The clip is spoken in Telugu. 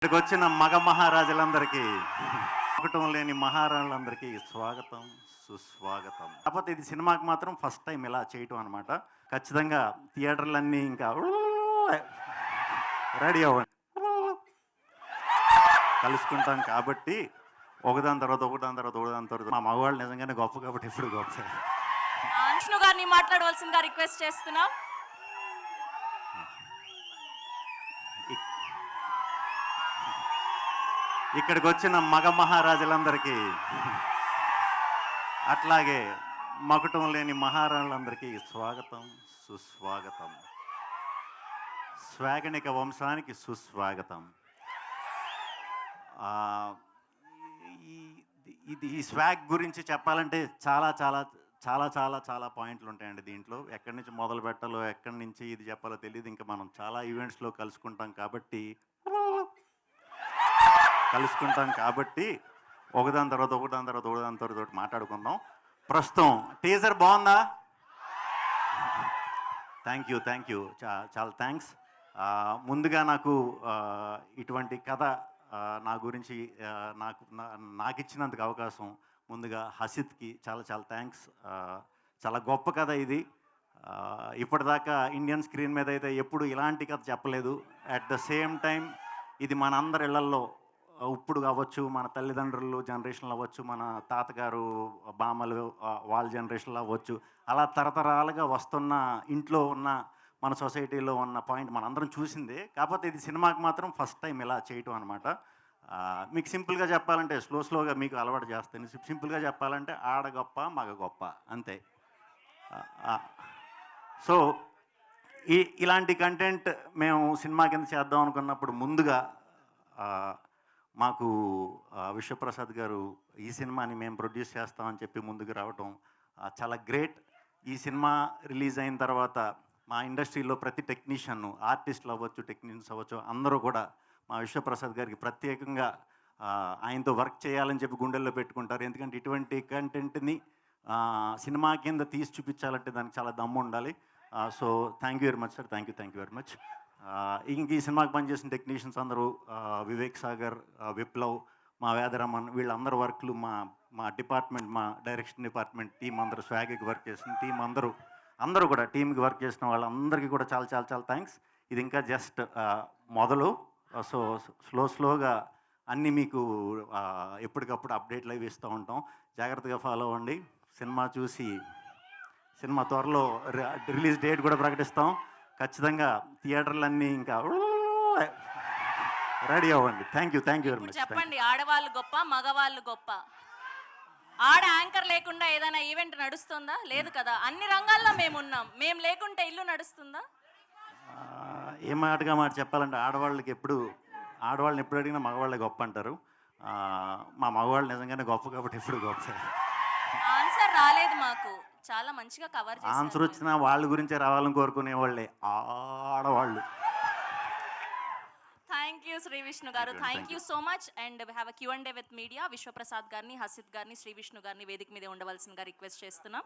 ఇక్కడికి వచ్చిన మగ మహారాజులందరికీ ఒకటం లేని మహారాజులందరికీ స్వాగతం సుస్వాగతం. కాకపోతే ఇది సినిమాకి మాత్రం ఫస్ట్ టైం ఇలా చేయటం అనమాట. ఖచ్చితంగా థియేటర్లన్నీ ఇంకా రెడీ అవ్వండి, కలుసుకుంటాం కాబట్టి ఒకదాని తర్వాత ఒకదాని తర్వాత ఒకదాని తర్వాత మా మగవాళ్ళు నిజంగానే గొప్ప కాబట్టి ఇప్పుడు గొప్ప. విష్ణు గారిని మాట్లాడవలసిందిగా రిక్వెస్ట్ చేస్తున్నాం. ఇక్కడికి వచ్చిన మగ మహారాజులందరికీ అట్లాగే మకుటం లేని మహారాజులందరికీ స్వాగతం సుస్వాగతం. స్వాగనిక వంశానికి సుస్వాగతం. ఈ స్వాగ్ గురించి చెప్పాలంటే చాలా చాలా చాలా చాలా చాలా పాయింట్లు ఉంటాయండి దీంట్లో. ఎక్కడి నుంచి మొదలు పెట్టాలో, ఎక్కడి నుంచి ఇది చెప్పాలో తెలియదు. ఇంకా మనం చాలా ఈవెంట్స్లో కలుసుకుంటాం కాబట్టి ఒకదాని తర్వాత ఒకదాని తర్వాత ఒకదాని తర్వాత మాట్లాడుకుందాం. ప్రస్తుతం టీజర్ బాగుందా? థ్యాంక్ యూ చాలా థ్యాంక్స్. ముందుగా నాకు ఇటువంటి కథ నా గురించి నాకు ఇచ్చినందుకు అవకాశం ముందుగా హసిత్కి చాలా చాలా థ్యాంక్స్. చాలా గొప్ప కథ ఇది. ఇప్పటిదాకా ఇండియన్ స్క్రీన్ మీద అయితే ఎప్పుడు ఇలాంటి కథ చెప్పలేదు. అట్ ద సేమ్ టైం ఇది మన అందరి ఇళ్లల్లో ఇప్పుడు అవ్వచ్చు, మన తల్లిదండ్రులు జనరేషన్లో అవ్వచ్చు, మన తాతగారు బామ్మలు వాళ్ళ జనరేషన్లో అవ్వచ్చు, అలా తరతరాలుగా వస్తున్న ఇంట్లో ఉన్న మన సొసైటీలో ఉన్న పాయింట్ మనందరం చూసిందే. కాకపోతే ఇది సినిమాకి మాత్రం ఫస్ట్ టైం ఇలా చేయటం అనమాట. మీకు సింపుల్గా చెప్పాలంటే స్లోగా మీకు అలవాటు చేస్తాను. సింపుల్గా చెప్పాలంటే ఆడ గొప్ప మగ గొప్ప అంతే. సో ఇలాంటి కంటెంట్ మేము సినిమా కింద చేద్దాం అనుకున్నప్పుడు ముందుగా మాకు విశ్వప్రసాద్ గారు ఈ సినిమాని మేము ప్రొడ్యూస్ చేస్తామని చెప్పి ముందుకు రావటం చాలా గ్రేట్. ఈ సినిమా రిలీజ్ అయిన తర్వాత మా ఇండస్ట్రీలో ప్రతి టెక్నీషియన్, ఆర్టిస్టులు అవ్వచ్చు, టెక్నీషియన్స్ అవ్వచ్చు, అందరూ కూడా మా విశ్వప్రసాద్ గారికి ప్రత్యేకంగా ఆయనతో వర్క్ చేయాలని చెప్పి గుండెల్లో పెట్టుకుంటారు. ఎందుకంటే ఇటువంటి కంటెంట్ని సినిమా కింద తీసి చూపించాలంటే దానికి చాలా దమ్ము ఉండాలి. So thank you very much sir. Thank you very much. ఇంక ఈ సినిమాకి పనిచేసిన టెక్నీషియన్స్ అందరూ వివేక్ సాగర్, విప్లవ్, మా వేదరమన్, వీళ్ళందరూ వర్క్లు మా డిపార్ట్మెంట్, మా డైరెక్షన్ డిపార్ట్మెంట్ టీం అందరూ, స్వాగికి వర్క్ చేసిన టీం అందరూ కూడా టీంకి వర్క్ చేసిన వాళ్ళందరికీ కూడా చాలా చాలా చాలా థ్యాంక్స్. ఇది ఇంకా జస్ట్ మొదలు. సో స్లోగా అన్నీ మీకు ఎప్పటికప్పుడు అప్డేట్లు అవి ఇస్తూ ఉంటాం. జాగ్రత్తగా ఫాలో అవ్వండి. సినిమా చూసి సినిమా త్వరలో రిలీజ్ డేట్ కూడా ప్రకటిస్తాం. ఖచ్చితంగా థియేటర్లన్నీ ఇంకా రెడీ అవ్వండి. Thank you very much. చెప్పండి, ఆడవాళ్ళు గొప్ప మగవాళ్ళు గొప్ప? ఆడ యాంకర్ లేకుండా ఏదైనా ఈవెంట్ నడుస్తుందా? లేదు కదా. అన్ని రంగాల్లో మేము లేకుంటే ఇల్లు నడుస్తుందా? ఏ మాట చెప్పాలంటే ఆడవాళ్ళని ఎప్పుడు అడిగినా మగవాళ్ళే గొప్ప అంటారు. మా మగవాళ్ళు నిజంగానే గొప్ప కాబట్టి ఎప్పుడు గొప్ప. ఆన్సర్ రాలేదు మాకు. చాలా మంచిగా కవర్ చేశారు. ఆన్సర్ వచ్చినా వాళ్ళ గురించే రావాలని కోరుకునే వాళ్ళే ఆడవాళ్ళు. థ్యాంక్ యూ శ్రీ విష్ణు గారు. Thank you so much. And we have a Q&A with media. Vishwaprasad గారిని, హసిత్ గారిని, శ్రీ విష్ణు గారిని వేదిక మీద ఉండవలసిందిగా రిక్వెస్ట్ చేస్తున్నాం.